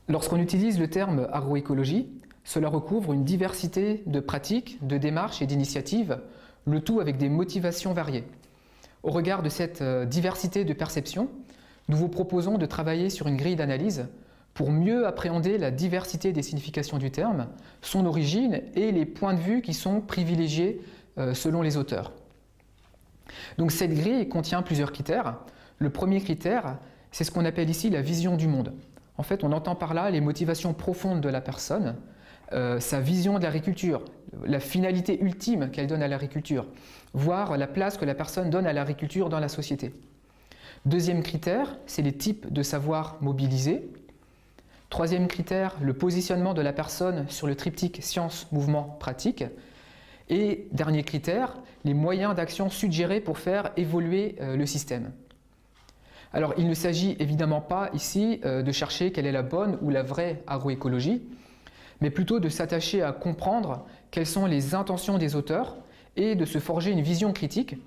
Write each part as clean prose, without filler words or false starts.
Lorsqu'on utilise le terme agroécologie, cela recouvre une diversité de pratiques, de démarches et d'initiatives, le tout avec des motivations variées. Au regard de cette diversité de perceptions, nous vous proposons de travailler sur une grille d'analyse pour mieux appréhender la diversité des significations du terme, son origine et les points de vue qui sont privilégiés selon les auteurs. Donc cette grille contient plusieurs critères. Le premier critère, c'est ce qu'on appelle ici la vision du monde. En fait, on entend par là les motivations profondes de la personne, sa vision de l'agriculture, la finalité ultime qu'elle donne à l'agriculture, voire la place que la personne donne à l'agriculture dans la société. Deuxième critère, c'est les types de savoirs mobilisés. Troisième critère, le positionnement de la personne sur le triptyque science, mouvement, pratique. Et dernier critère, les moyens d'action suggérés pour faire évoluer le système. Alors, il ne s'agit évidemment pas ici de chercher quelle est la bonne ou la vraie agroécologie, mais plutôt de s'attacher à comprendre quelles sont les intentions des auteurs et de se forger une vision critique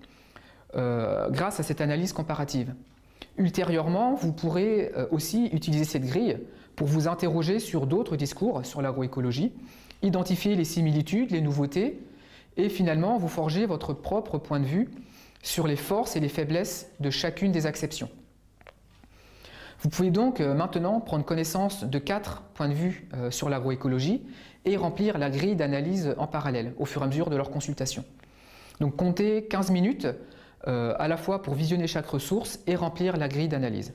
grâce à cette analyse comparative. Ultérieurement, vous pourrez aussi utiliser cette grille pour vous interroger sur d'autres discours sur l'agroécologie, identifier les similitudes, les nouveautés, et finalement vous forger votre propre point de vue sur les forces et les faiblesses de chacune des acceptions. Vous pouvez donc maintenant prendre connaissance de 4 points de vue sur l'agroécologie et remplir la grille d'analyse en parallèle au fur et à mesure de leur consultation. Donc comptez 15 minutes à la fois pour visionner chaque ressource et remplir la grille d'analyse.